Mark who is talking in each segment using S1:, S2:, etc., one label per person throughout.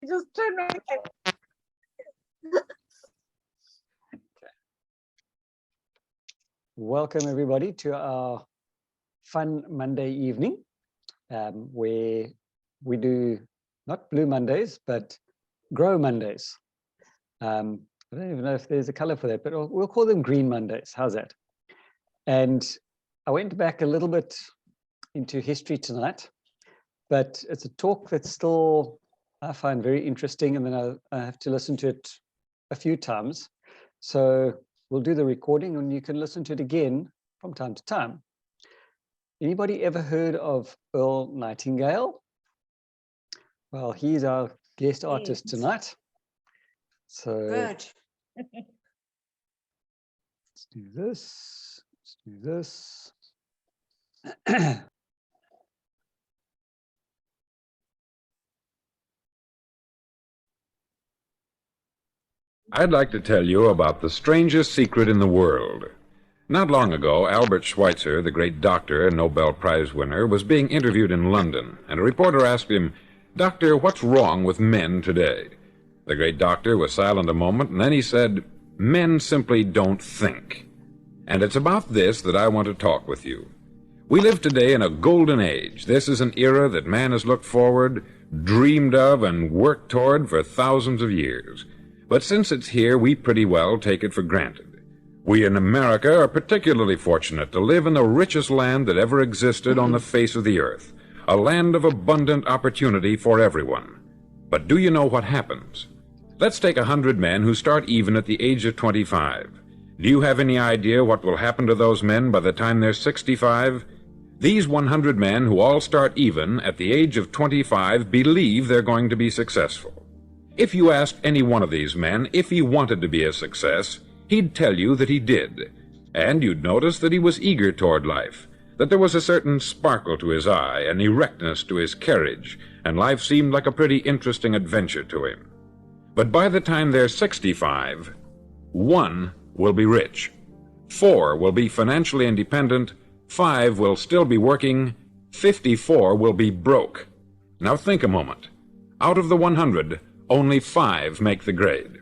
S1: Just turn my head.
S2: Welcome everybody to our fun Monday evening, where we do not Blue Mondays, but Grow Mondays. I don't even know if there's a color for that, but we'll call them Green Mondays. How's that? And I went back a little bit into history tonight, but it's a talk that still I find very interesting, and then I have to listen to it a few times. So we'll do the recording and you can listen to it again from time to time. Anybody ever heard of Earl Nightingale? Well, he's our guest artist tonight. So
S1: Good.
S2: let's do this. Let's do this.
S3: I'd like to tell you about the strangest secret in the world. Not long ago, Albert Schweitzer, the great doctor and Nobel Prize winner, was being interviewed in London, and a reporter asked him, "Doctor, what's wrong with men today?" The great doctor was silent a moment, and then he said, "Men simply don't think." And it's about this that I want to talk with you. We live today in a golden age. This is an era that man has looked forward, dreamed of, and worked toward for thousands of years. But since it's here, we pretty well take it for granted. We in America are particularly fortunate to live in the richest land that ever existed on the face of the earth, a land of abundant opportunity for everyone. But do you know what happens? Let's take 100 men who start even at the age of 25. Do you have any idea what will happen to those men by the time they're 65? These 100 men who all start even at the age of 25 believe they're going to be successful. If you asked any one of these men if he wanted to be a success, he'd tell you that he did. And you'd notice that he was eager toward life, that there was a certain sparkle to his eye, an erectness to his carriage, and life seemed like a pretty interesting adventure to him. But by the time they're 65, 1 will be rich, 4 will be financially independent, 5 will still be working, 54 will be broke. Now think a moment. Out of the 100, only 5 make the grade.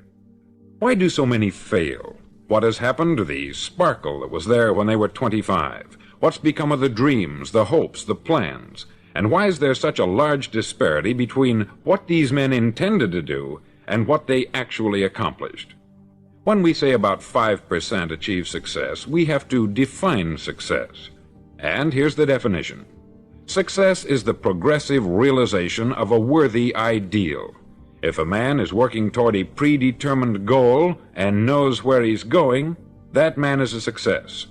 S3: Why do so many fail? What has happened to the sparkle that was there when they were 25? What's become of the dreams, the hopes, the plans? And why is there such a large disparity between what these men intended to do and what they actually accomplished? When we say about 5% achieve success, we have to define success. And here's the definition. Success is the progressive realization of a worthy ideal. If a man is working toward a predetermined goal and knows where he's going, that man is a success.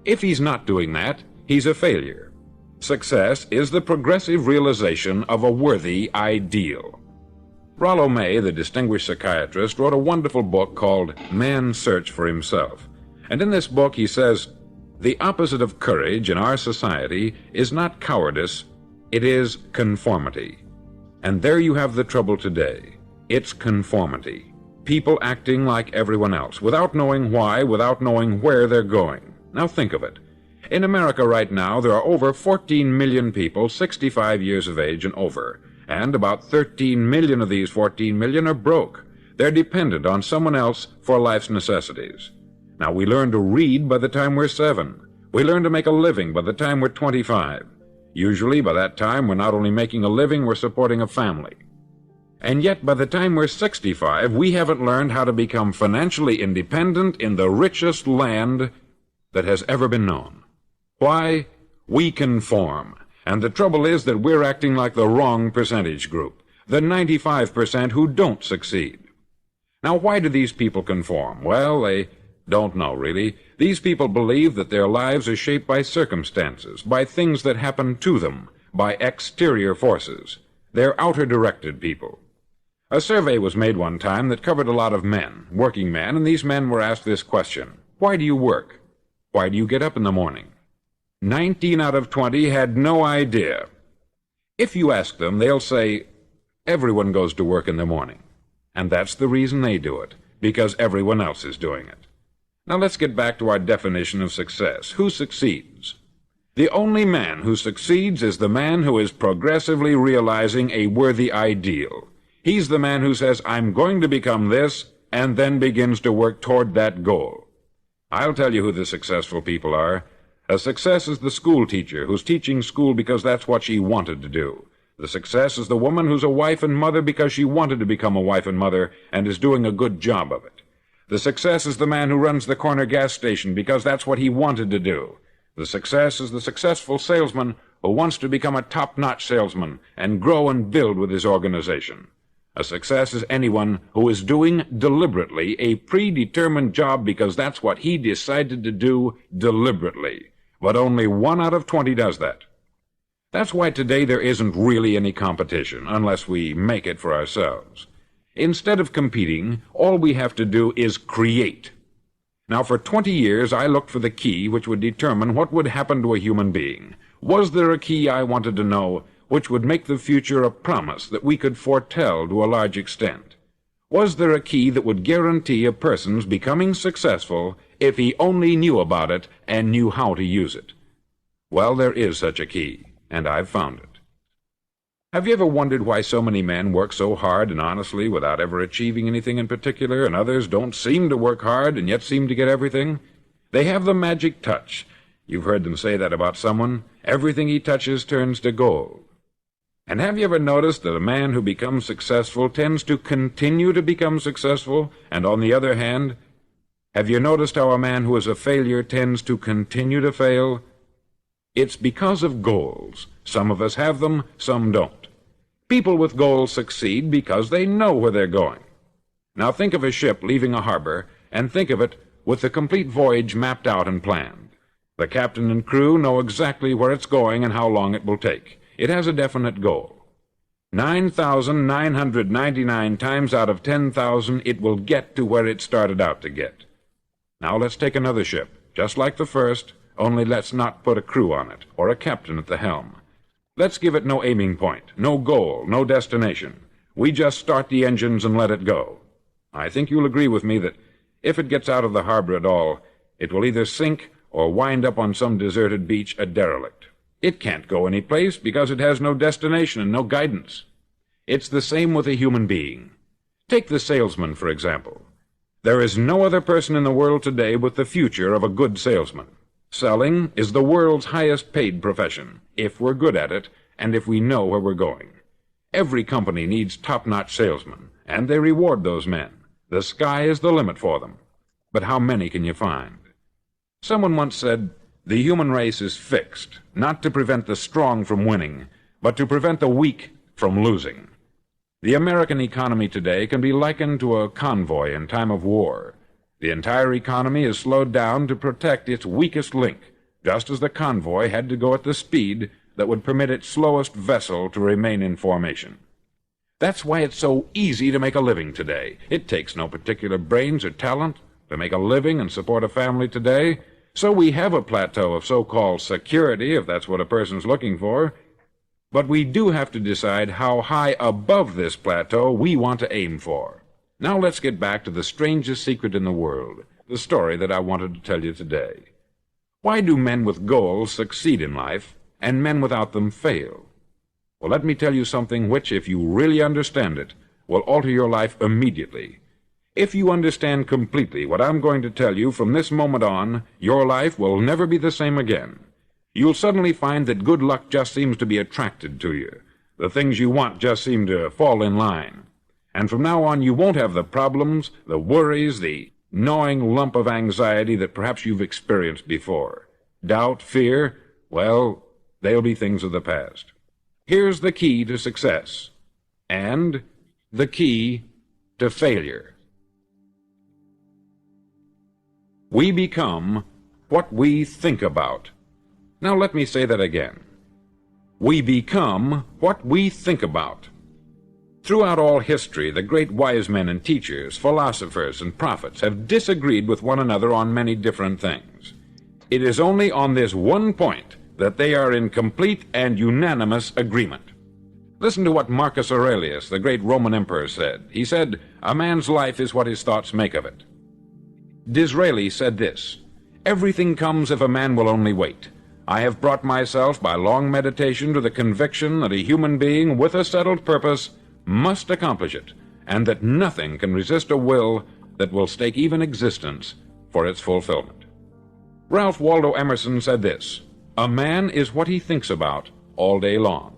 S3: If he's not doing that, he's a failure. Success is the progressive realization of a worthy ideal. Rollo May, the distinguished psychiatrist, wrote a wonderful book called Man's Search for Himself. And in this book he says, "The opposite of courage in our society is not cowardice, it is conformity." And there you have the trouble today. It's conformity. People acting like everyone else, without knowing why, without knowing where they're going. Now think of it. In America right now, there are over 14 million people 65 years of age and over, and about 13 million of these 14 million are broke. They're dependent on someone else for life's necessities. Now, we learn to read by the time we're 7. We learn to make a living by the time we're 25. Usually, by that time, we're not only making a living, we're supporting a family. And yet, by the time we're 65, we haven't learned how to become financially independent in the richest land that has ever been known. Why? We conform. And the trouble is that we're acting like the wrong percentage group, the 95% who don't succeed. Now, why do these people conform? Well, they don't know, really. These people believe that their lives are shaped by circumstances, by things that happen to them, by exterior forces. They're outer-directed people. A survey was made one time that covered a lot of men, working men, and these men were asked this question: why do you work? Why do you get up in the morning? 19 out of 20 had no idea. If you ask them, they'll say, everyone goes to work in the morning. And that's the reason they do it, because everyone else is doing it. Now let's get back to our definition of success. Who succeeds? The only man who succeeds is the man who is progressively realizing a worthy ideal. He's the man who says, I'm going to become this, and then begins to work toward that goal. I'll tell you who the successful people are. A success is the school teacher who's teaching school because that's what she wanted to do. The success is the woman who's a wife and mother because she wanted to become a wife and mother and is doing a good job of it. The success is the man who runs the corner gas station because that's what he wanted to do. The success is the successful salesman who wants to become a top-notch salesman and grow and build with his organization. A success is anyone who is doing deliberately a predetermined job because that's what he decided to do deliberately. But only 1 out of 20 does that. That's why today there isn't really any competition, unless we make it for ourselves. Instead of competing, all we have to do is create. Now, for 20 years, I looked for the key which would determine what would happen to a human being. Was there a key, I wanted to know, which would make the future a promise that we could foretell to a large extent? Was there a key that would guarantee a person's becoming successful if he only knew about it and knew how to use it? Well, there is such a key, and I've found it. Have you ever wondered why so many men work so hard and honestly without ever achieving anything in particular, and others don't seem to work hard and yet seem to get everything? They have the magic touch. You've heard them say that about someone. Everything he touches turns to gold. And have you ever noticed that a man who becomes successful tends to continue to become successful, and on the other hand, have you noticed how a man who is a failure tends to continue to fail? It's because of goals. Some of us have them, some don't. People with goals succeed because they know where they're going. Now think of a ship leaving a harbor, and think of it with the complete voyage mapped out and planned. The captain and crew know exactly where it's going and how long it will take. It has a definite goal. 9,999 times out of 10,000 it will get to where it started out to get. Now let's take another ship, just like the first, only let's not put a crew on it, or a captain at the helm. Let's give it no aiming point, no goal, no destination. We just start the engines and let it go. I think you'll agree with me that if it gets out of the harbor at all, it will either sink or wind up on some deserted beach a derelict. It can't go any place because it has no destination and no guidance. It's the same with a human being. Take the salesman, for example. There is no other person in the world today with the future of a good salesman. Selling is the world's highest paid profession, if we're good at it and if we know where we're going. Every company needs top-notch salesmen, and they reward those men. The sky is the limit for them. But how many can you find? Someone once said, the human race is fixed, not to prevent the strong from winning, but to prevent the weak from losing. The American economy today can be likened to a convoy in time of war. The entire economy is slowed down to protect its weakest link, just as the convoy had to go at the speed that would permit its slowest vessel to remain in formation. That's why it's so easy to make a living today. It takes no particular brains or talent to make a living and support a family today. So we have a plateau of so-called security, if that's what a person's looking for. But we do have to decide how high above this plateau we want to aim for. Now let's get back to the strangest secret in the world, the story that I wanted to tell you today. Why do men with goals succeed in life, and men without them fail? Well, let me tell you something which, if you really understand it, will alter your life immediately. If you understand completely what I'm going to tell you from this moment on, your life will never be the same again. You'll suddenly find that good luck just seems to be attracted to you. The things you want just seem to fall in line. And from now on, you won't have the problems, the worries, the gnawing lump of anxiety that perhaps you've experienced before. Doubt, fear, well, they'll be things of the past. Here's the key to success, and the key to failure. We become what we think about. Now let me say that again. We become what we think about. Throughout all history, the great wise men and teachers, philosophers and prophets have disagreed with one another on many different things. It is only on this one point that they are in complete and unanimous agreement. Listen to what Marcus Aurelius, the great Roman emperor, said. He said, "A man's life is what his thoughts make of it." Disraeli said this, "Everything comes if a man will only wait. I have brought myself by long meditation to the conviction that a human being with a settled purpose must accomplish it, and that nothing can resist a will that will stake even existence for its fulfillment. Ralph Waldo Emerson said this, "A man is what he thinks about all day long."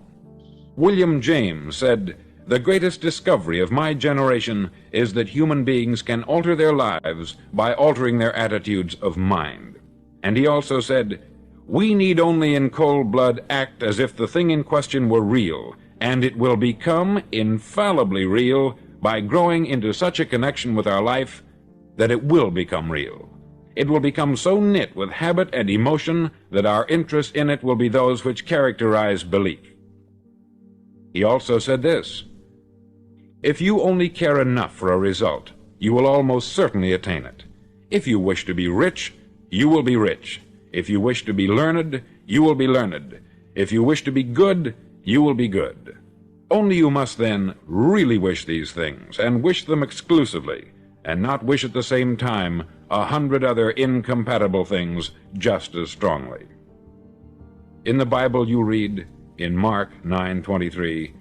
S3: William James said, "The greatest discovery of my generation is that human beings can alter their lives by altering their attitudes of mind." And he also said, "We need only in cold blood act as if the thing in question were real, and it will become infallibly real by growing into such a connection with our life that it will become real. It will become so knit with habit and emotion that our interest in it will be those which characterize belief." He also said this, "If you only care enough for a result, you will almost certainly attain it. If you wish to be rich, you will be rich. If you wish to be learned, you will be learned. If you wish to be good, you will be good. Only you must then really wish these things, and wish them exclusively, and not wish at the same time 100 other incompatible things just as strongly." In the Bible you read, in Mark 9:23,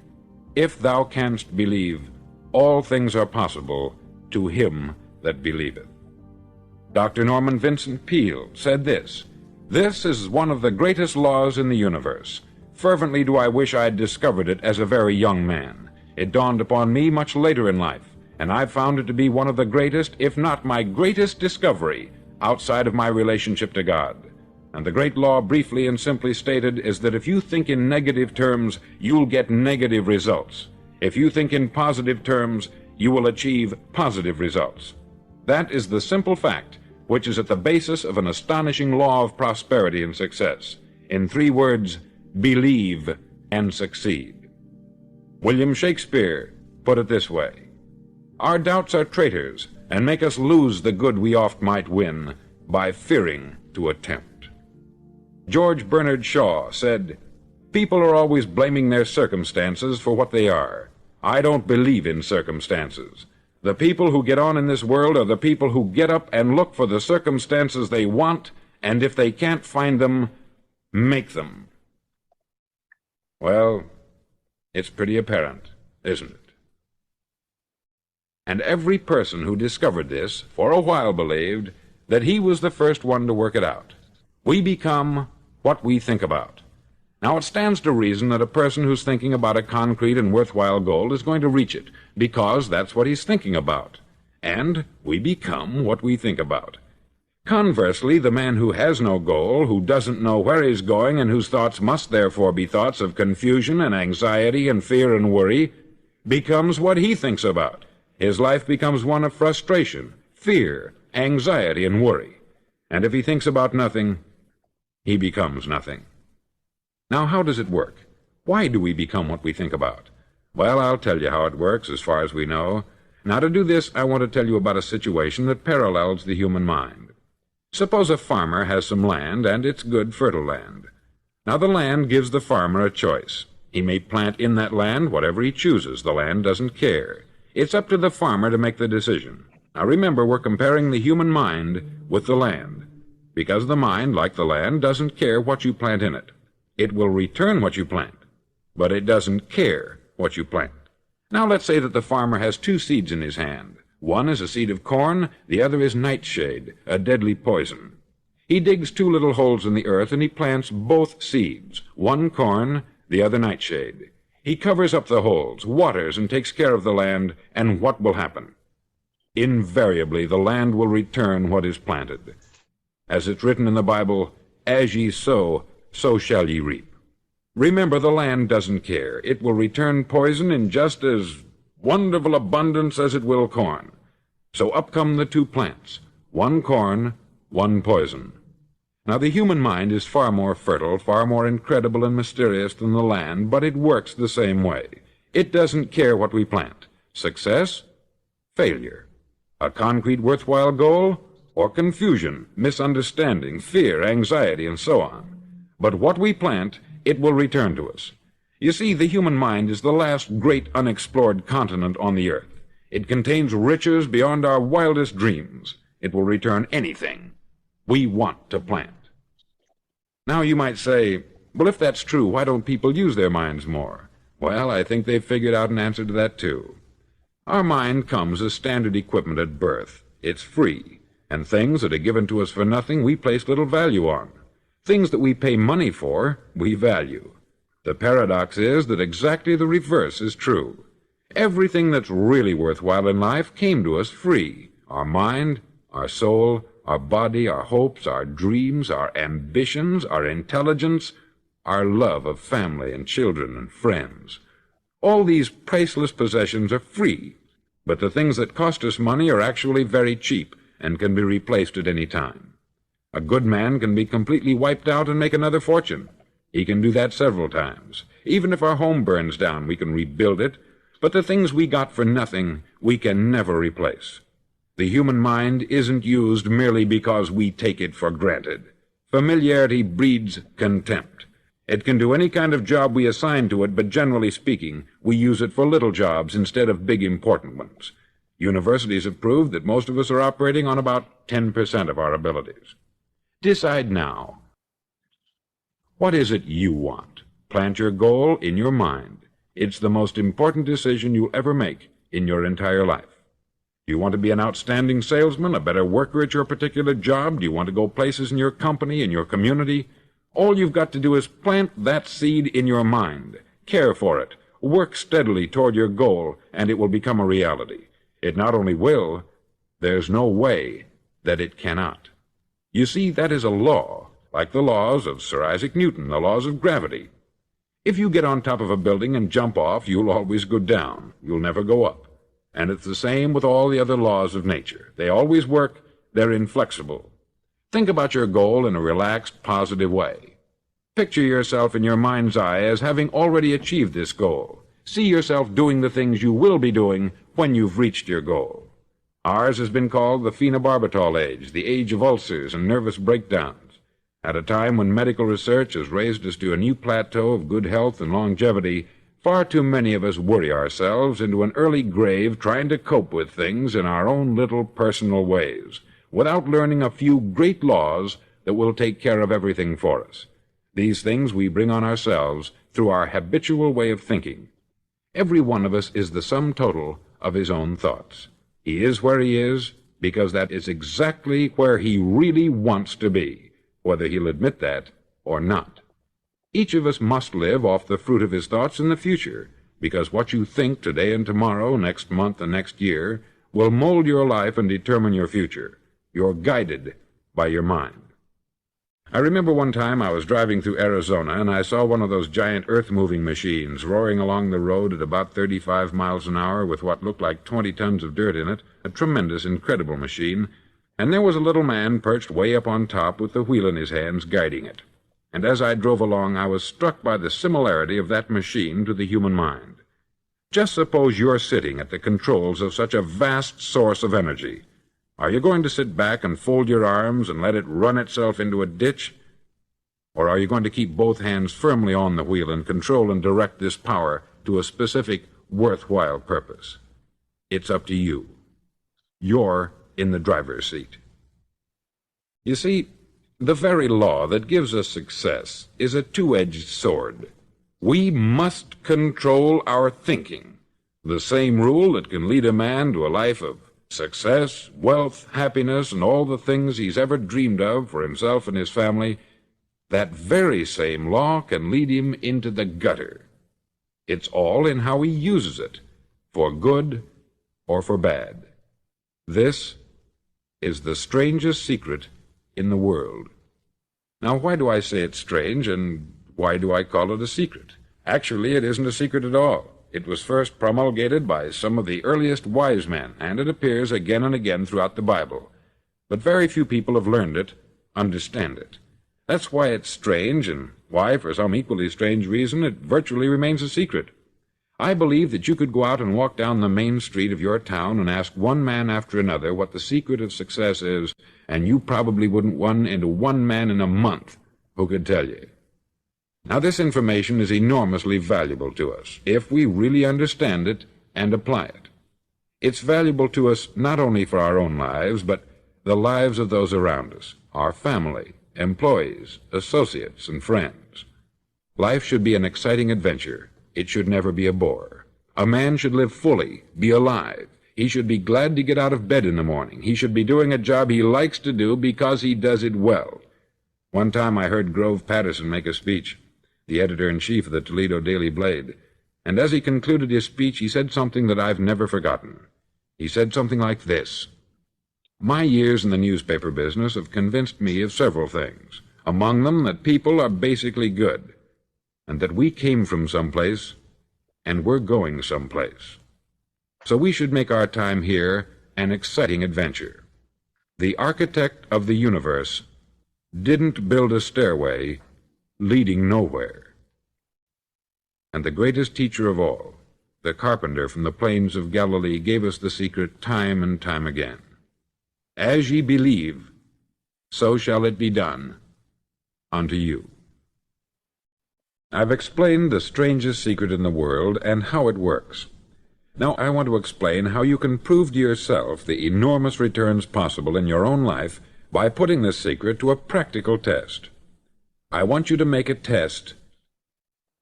S3: "If thou canst believe, all things are possible to him that believeth." Dr. Norman Vincent Peale said this, "This is one of the greatest laws in the universe. Fervently do I wish I had discovered it as a very young man. It dawned upon me much later in life, and I've found it to be one of the greatest, if not my greatest discovery, outside of my relationship to God. And the great law, briefly and simply stated, is that if you think in negative terms, you'll get negative results. If you think in positive terms, you will achieve positive results. That is the simple fact which is at the basis of an astonishing law of prosperity and success. In 3 words, believe and succeed." William Shakespeare put it this way, "Our doubts are traitors, and make us lose the good we oft might win by fearing to attempt." George Bernard Shaw said, "People are always blaming their circumstances for what they are. I don't believe in circumstances. The people who get on in this world are the people who get up and look for the circumstances they want, and if they can't find them, make them." Well, it's pretty apparent, isn't it? And every person who discovered this for a while believed that he was the first one to work it out. We become what we think about. Now, it stands to reason that a person who's thinking about a concrete and worthwhile goal is going to reach it, because that's what he's thinking about. And we become what we think about. Conversely, the man who has no goal, who doesn't know where he's going, and whose thoughts must therefore be thoughts of confusion and anxiety and fear and worry, becomes what he thinks about. His life becomes one of frustration, fear, anxiety, and worry. And if he thinks about nothing, he becomes nothing. Now, how does it work? Why do we become what we think about? Well, I'll tell you how it works as far as we know. Now, to do this, I want to tell you about a situation that parallels the human mind. Suppose a farmer has some land, and it's good, fertile land. Now, the land gives the farmer a choice. He may plant in that land whatever he chooses. The land doesn't care. It's up to the farmer to make the decision. Now, remember, we're comparing the human mind with the land, because the mind, like the land, doesn't care what you plant in it. It will return what you plant, but it doesn't care what you plant. Now let's say that the farmer has 2 seeds in his hand. One is a seed of corn, the other is nightshade, a deadly poison. He digs 2 little holes in the earth and he plants both seeds, one corn, the other nightshade. He covers up the holes, waters, and takes care of the land, and what will happen? Invariably, the land will return what is planted. As it's written in the Bible, "As ye sow, so shall ye reap." Remember, the land doesn't care. It will return poison in just as wonderful abundance as it will corn. So up come the 2 plants, one corn, one poison. Now, the human mind is far more fertile, far more incredible and mysterious than the land, but it works the same way. It doesn't care what we plant. Success, failure. A concrete, worthwhile goal, or confusion, misunderstanding, fear, anxiety, and so on. But what we plant, it will return to us. You see, the human mind is the last great unexplored continent on the earth. It contains riches beyond our wildest dreams. It will return anything we want to plant. Now you might say, well, if that's true, why don't people use their minds more? Well, I think they've figured out an answer to that, too. Our mind comes as standard equipment at birth. It's free, and things that are given to us for nothing we place little value on. Things that we pay money for, we value. The paradox is that exactly the reverse is true. Everything that's really worthwhile in life came to us free. Our mind, our soul, our body, our hopes, our dreams, our ambitions, our intelligence, our love of family and children and friends. All these priceless possessions are free, but the things that cost us money are actually very cheap and can be replaced at any time. A good man can be completely wiped out and make another fortune. He can do that several times. Even if our home burns down, we can rebuild it, but the things we got for nothing, we can never replace. The human mind isn't used merely because we take it for granted. Familiarity breeds contempt. It can do any kind of job we assign to it, but generally speaking, we use it for little jobs instead of big important ones. Universities have proved that most of us are operating on about 10% of our abilities. Decide now. What is it you want? Plant your goal in your mind. It's the most important decision you'll ever make in your entire life. Do you want to be an outstanding salesman, a better worker at your particular job? Do you want to go places in your company, in your community? All you've got to do is plant that seed in your mind, care for it, work steadily toward your goal, and it will become a reality. It not only will, there's no way that it cannot. You see, that is a law, like the laws of Sir Isaac Newton, the laws of gravity. If you get on top of a building and jump off, you'll always go down. You'll never go up. And it's the same with all the other laws of nature. They always work. They're inflexible. Think about your goal in a relaxed, positive way. Picture yourself in your mind's eye as having already achieved this goal. See yourself doing the things you will be doing when you've reached your goal. Ours has been called the phenobarbital age, the age of ulcers and nervous breakdowns. At a time when medical research has raised us to a new plateau of good health and longevity, far too many of us worry ourselves into an early grave trying to cope with things in our own little personal ways, without learning a few great laws that will take care of everything for us. These things we bring on ourselves through our habitual way of thinking. Every one of us is the sum total of his own thoughts. He is where he is because that is exactly where he really wants to be, whether he'll admit that or not. Each of us must live off the fruit of his thoughts in the future, because what you think today and tomorrow, next month and next year, will mold your life and determine your future. You're guided by your mind. I remember one time I was driving through Arizona, and I saw one of those giant earth-moving machines roaring along the road at about 35 miles an hour with what looked like 20 tons of dirt in it, a tremendous, incredible machine, and there was a little man perched way up on top with the wheel in his hands guiding it. And as I drove along, I was struck by the similarity of that machine to the human mind. Just suppose you're sitting at the controls of such a vast source of energy. Are you going to sit back and fold your arms and let it run itself into a ditch? Or are you going to keep both hands firmly on the wheel and control and direct this power to a specific, worthwhile purpose? It's up to you. You're in the driver's seat. You see, the very law that gives us success is a two-edged sword. We must control our thinking. The same rule that can lead a man to a life of success, wealth, happiness, and all the things he's ever dreamed of for himself and his family, that very same law can lead him into the gutter. It's all in how he uses it, for good or for bad. This is the strangest secret in the world. Now, why do I say it's strange, and why do I call it a secret? Actually, it isn't a secret at all. It was first promulgated by some of the earliest wise men, and it appears again and again throughout the Bible. But very few people have learned it, understand it. That's why it's strange, and why, for some equally strange reason, it virtually remains a secret. I believe that you could go out and walk down the main street of your town and ask one man after another what the secret of success is, and you probably wouldn't run into one man in a month who could tell you. Now, this information is enormously valuable to us, if we really understand it and apply it. It's valuable to us not only for our own lives, but the lives of those around us, our family, employees, associates, and friends. Life should be an exciting adventure. It should never be a bore. A man should live fully, be alive. He should be glad to get out of bed in the morning. He should be doing a job he likes to do because he does it well. One time I heard Grove Patterson make a speech, the editor-in-chief of the Toledo Daily Blade, and as he concluded his speech, he said something that I've never forgotten. He said something like this: "My years in the newspaper business have convinced me of several things, among them that people are basically good, and that we came from someplace, and we're going someplace. So we should make our time here an exciting adventure. The architect of the universe didn't build a stairway leading nowhere. And the greatest teacher of all, the carpenter from the plains of Galilee, gave us the secret time and time again. As ye believe, so shall it be done unto you." I've explained the strangest secret in the world and how it works. Now I want to explain how you can prove to yourself the enormous returns possible in your own life by putting this secret to a practical test. I want you to make a test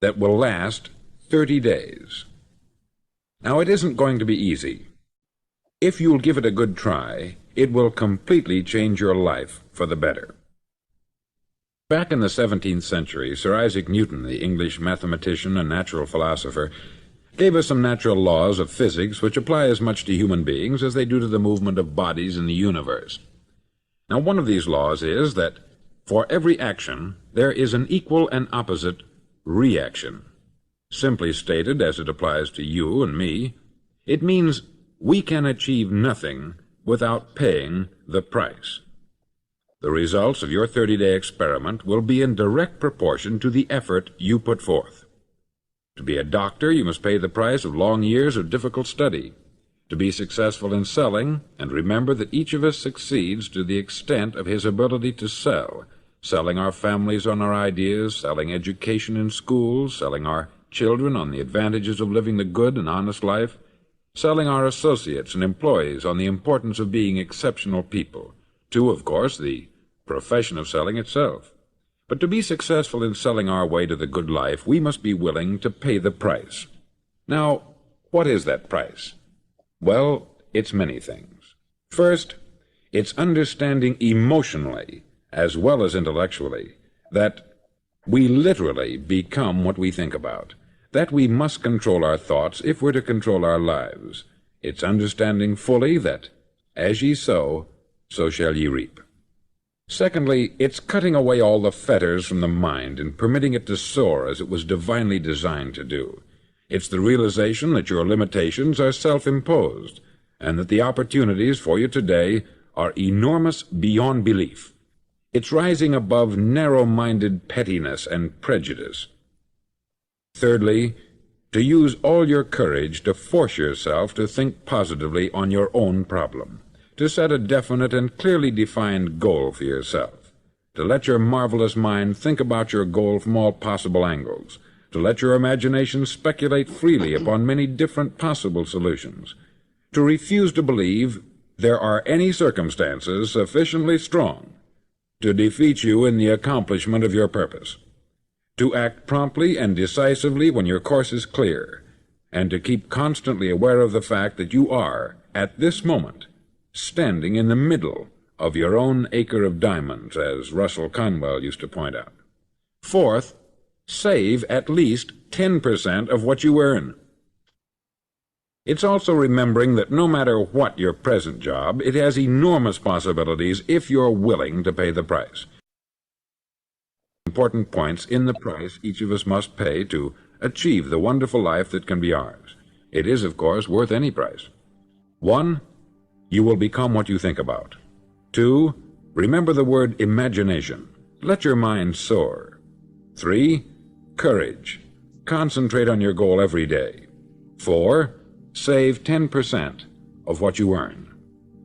S3: that will last 30 days. Now, it isn't going to be easy. If you'll give it a good try, it will completely change your life for the better. Back in the 17th century, Sir Isaac Newton, the English mathematician and natural philosopher, gave us some natural laws of physics which apply as much to human beings as they do to the movement of bodies in the universe. Now, one of these laws is that for every action, there is an equal and opposite reaction. Simply stated, as it applies to you and me, it means we can achieve nothing without paying the price. The results of your 30-day experiment will be in direct proportion to the effort you put forth. To be a doctor, you must pay the price of long years of difficult study. To be successful in selling, and remember that each of us succeeds to the extent of his ability to sell, selling our families on our ideas, selling education in schools, selling our children on the advantages of living the good and honest life, selling our associates and employees on the importance of being exceptional people, to, of course, the profession of selling itself. But to be successful in selling our way to the good life, we must be willing to pay the price. Now, what is that price? Well, it's many things. First, it's understanding emotionally, as well as intellectually, that we literally become what we think about, that we must control our thoughts if we're to control our lives. It's understanding fully that, as ye sow, so shall ye reap. Secondly, it's cutting away all the fetters from the mind and permitting it to soar as it was divinely designed to do. It's the realization that your limitations are self-imposed, and that the opportunities for you today are enormous beyond belief. It's rising above narrow-minded pettiness and prejudice. Thirdly, to use all your courage to force yourself to think positively on your own problem, to set a definite and clearly defined goal for yourself, to let your marvelous mind think about your goal from all possible angles, to let your imagination speculate freely upon many different possible solutions, to refuse to believe there are any circumstances sufficiently strong to defeat you in the accomplishment of your purpose, to act promptly and decisively when your course is clear, and to keep constantly aware of the fact that you are, at this moment, standing in the middle of your own acre of diamonds, as Russell Conwell used to point out. Fourth, save at least 10% of what you earn. It's also remembering that no matter what your present job, it has enormous possibilities if you're willing to pay the price. Important points in the price each of us must pay to achieve the wonderful life that can be ours. It is, of course, worth any price. 1, you will become what you think about. 2, remember the word imagination. Let your mind soar. 3, courage. Concentrate on your goal every day. 4, save 10% of what you earn.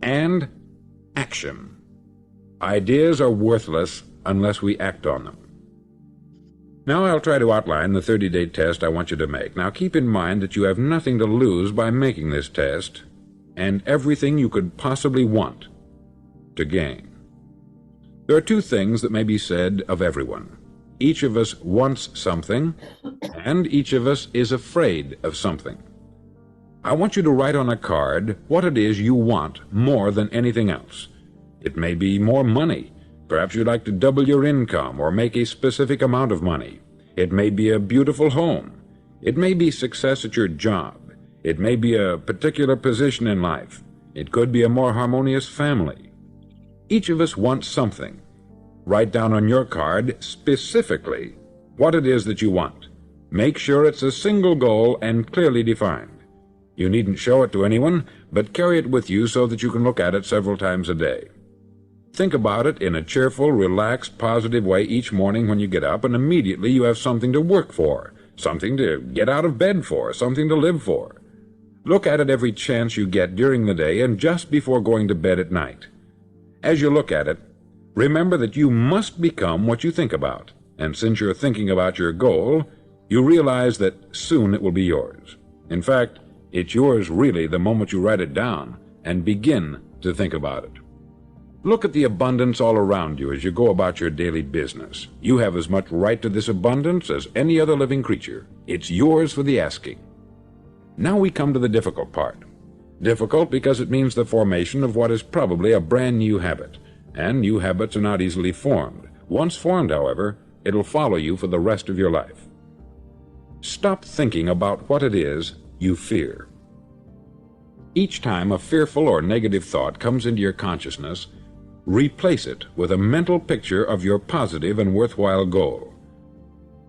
S3: And action. Ideas are worthless unless we act on them. Now I'll try to outline the 30-day test I want you to make. Now keep in mind that you have nothing to lose by making this test, and everything you could possibly want to gain. There are 2 things that may be said of everyone. each of us wants something, and each of us is afraid of something. I want you to write on a card what it is you want more than anything else. It may be more money. Perhaps you'd like to double your income or make a specific amount of money. It may be a beautiful home. It may be success at your job. It may be a particular position in life. It could be a more harmonious family. Each of us wants something. Write down on your card specifically what it is that you want. Make sure it's a single goal and clearly defined. You needn't show it to anyone, but carry it with you so that you can look at it several times a day. Think about it in a cheerful, relaxed, positive way each morning when you get up, and immediately you have something to work for, something to get out of bed for, something to live for. Look at it every chance you get during the day and just before going to bed at night. As you look at it, remember that you must become what you think about, and since you're thinking about your goal, you realize that soon it will be yours. In fact, it's yours really the moment you write it down and begin to think about it. Look at the abundance all around you as you go about your daily business. You have as much right to this abundance as any other living creature. It's yours for the asking. Now we come to the difficult part. Difficult because it means the formation of what is probably a brand new habit, and new habits are not easily formed. Once formed, however, it'll follow you for the rest of your life. Stop thinking about what it is you fear. Each time a fearful or negative thought comes into your consciousness, replace it with a mental picture of your positive and worthwhile goal.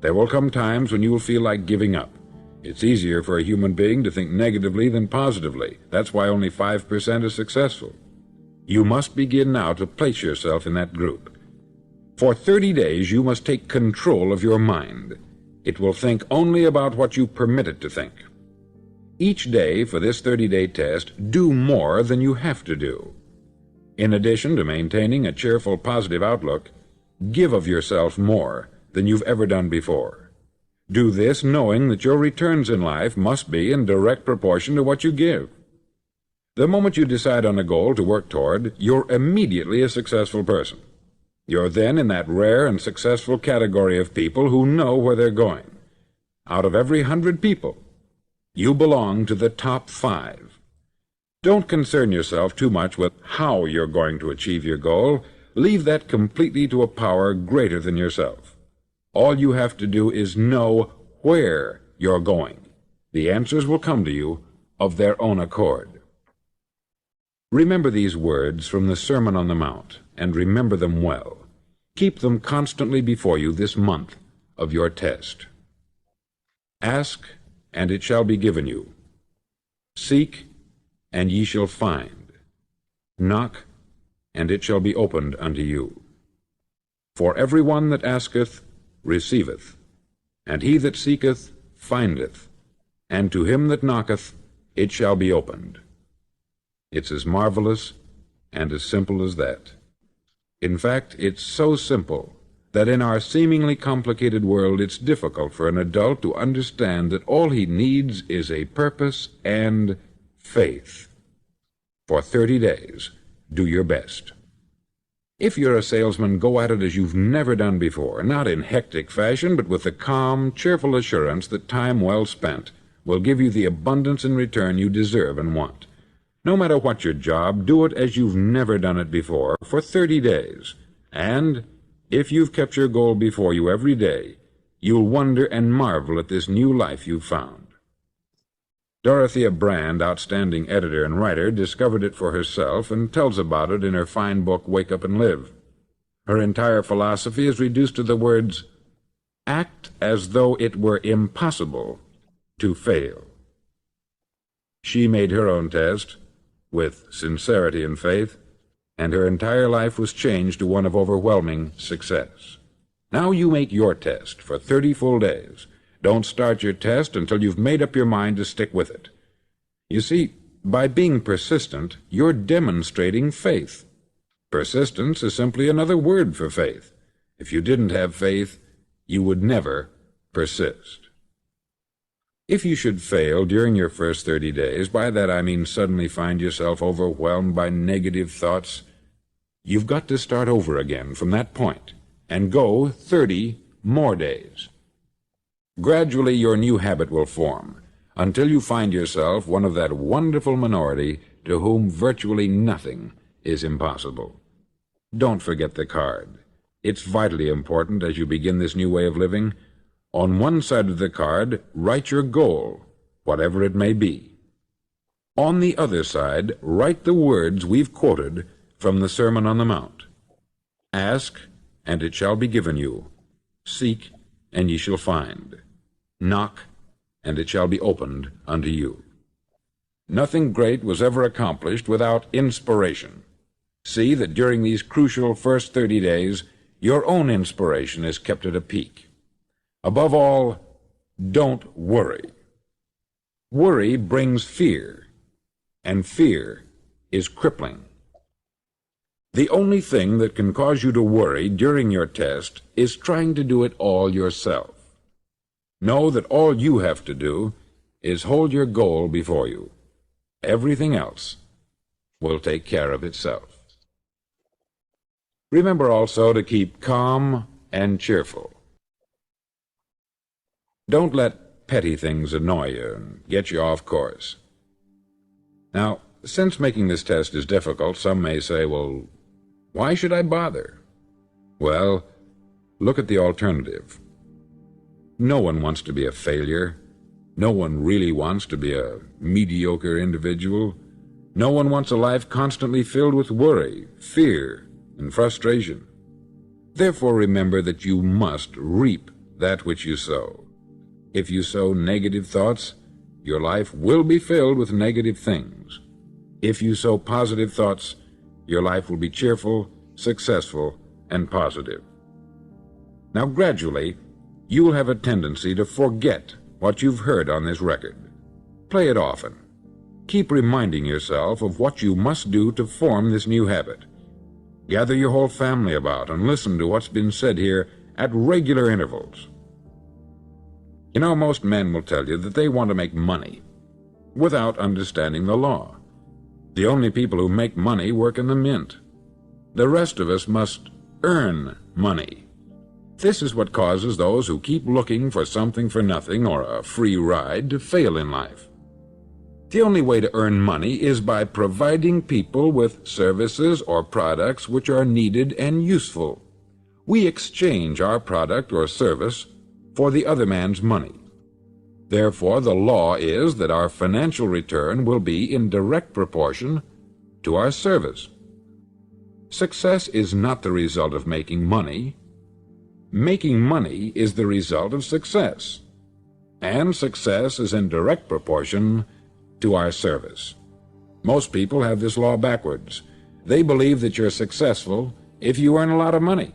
S3: There will come times when you will feel like giving up. It's easier for a human being to think negatively than positively. That's why only 5% is successful. You must begin now to place yourself in that group. For 30 days, you must take control of your mind. It will think only about what you permit it to think. Each day for this 30-day test, do more than you have to do. In addition to maintaining a cheerful, positive outlook, give of yourself more than you've ever done before. Do this knowing that your returns in life must be in direct proportion to what you give. The moment you decide on a goal to work toward, you're immediately a successful person. You're then in that rare and successful category of people who know where they're going. Out of every 100 people, you belong to the top 5. Don't concern yourself too much with how you're going to achieve your goal. Leave that completely to a power greater than yourself. All you have to do is know where you're going. The answers will come to you of their own accord. Remember these words from the Sermon on the Mount, and remember them well. Keep them constantly before you this month of your test. Ask, and it shall be given you. Seek, and ye shall find. Knock, and it shall be opened unto you. For every one that asketh receiveth, and he that seeketh findeth, and to him that knocketh it shall be opened. It's as marvelous and as simple as that. In fact, it's so simple that in our seemingly complicated world it's difficult for an adult to understand that all he needs is a purpose and faith. For 30 days, do your best. If you're a salesman, go at it as you've never done before, not in hectic fashion, but with the calm, cheerful assurance that time well spent will give you the abundance in return you deserve and want. No matter what your job, do it as you've never done it before for 30 days. And if you've kept your goal before you every day, you'll wonder and marvel at this new life you've found. Dorothea Brand, outstanding editor and writer, discovered it for herself and tells about it in her fine book, Wake Up and Live. Her entire philosophy is reduced to the words, act as though it were impossible to fail. She made her own test with sincerity and faith, and her entire life was changed to one of overwhelming success. Now you make your test for 30 full days. Don't start your test until you've made up your mind to stick with it. You see, by being persistent, you're demonstrating faith. Persistence is simply another word for faith. If you didn't have faith, you would never persist. If you should fail during your first 30 days, by that I mean suddenly find yourself overwhelmed by negative thoughts, you've got to start over again from that point and go 30 more days. Gradually, your new habit will form, until you find yourself one of that wonderful minority to whom virtually nothing is impossible. Don't forget the card. It's vitally important as you begin this new way of living. On one side of the card, write your goal, whatever it may be. On the other side, write the words we've quoted from the Sermon on the Mount. Ask, and it shall be given you. Seek, and ye shall find. Knock, and it shall be opened unto you. Nothing great was ever accomplished without inspiration. See that during these crucial first 30 days, your own inspiration is kept at a peak. Above all, don't worry. Worry brings fear, and fear is crippling. The only thing that can cause you to worry during your test is trying to do it all yourself. Know that all you have to do is hold your goal before you. Everything else will take care of itself. Remember also to keep calm and cheerful. Don't let petty things annoy you and get you off course. Now, since making this test is difficult, some may say, well, why should I bother? Well, look at the alternative. No one wants to be a failure. No one really wants to be a mediocre individual. No one wants a life constantly filled with worry, fear, and frustration. Therefore, remember that you must reap that which you sow. If you sow negative thoughts, your life will be filled with negative things. If you sow positive thoughts, your life will be cheerful, successful, and positive. Now, gradually, you will have a tendency to forget what you've heard on this record. Play it often. Keep reminding yourself of what you must do to form this new habit. Gather your whole family about and listen to what's been said here at regular intervals. You know, most men will tell you that they want to make money without understanding the law. The only people who make money work in the mint. The rest of us must earn money. This is what causes those who keep looking for something for nothing or a free ride to fail in life. The only way to earn money is by providing people with services or products which are needed and useful. We exchange our product or service for the other man's money. Therefore, the law is that our financial return will be in direct proportion to our service. Success is not the result of making money. Making money is the result of success, and success is in direct proportion to our service. Most people have this law backwards. They believe that you're successful if you earn a lot of money.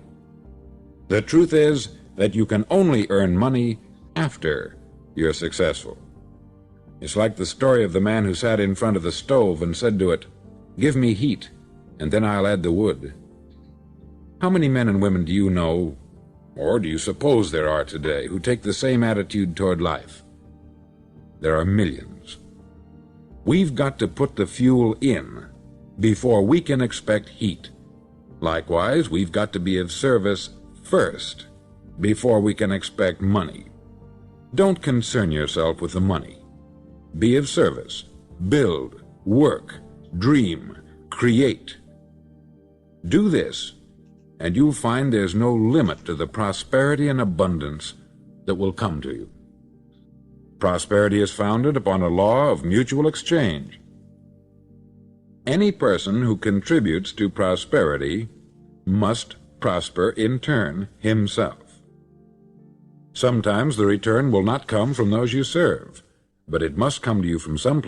S3: The truth is that you can only earn money after you're successful. It's like the story of the man who sat in front of the stove and said to it, "Give me heat, and then I'll add the wood." How many men and women do you know, or do you suppose there are today, who take the same attitude toward life? There are millions. We've got to put the fuel in before we can expect heat. Likewise, we've got to be of service first before we can expect money. Don't concern yourself with the money. Be of service. Build, work, dream, create. Do this, and you'll find there's no limit to the prosperity and abundance that will come to you. Prosperity is founded upon a law of mutual exchange. Any person who contributes to prosperity must prosper in turn himself. Sometimes the return will not come from those you serve, but it must come to you from someplace.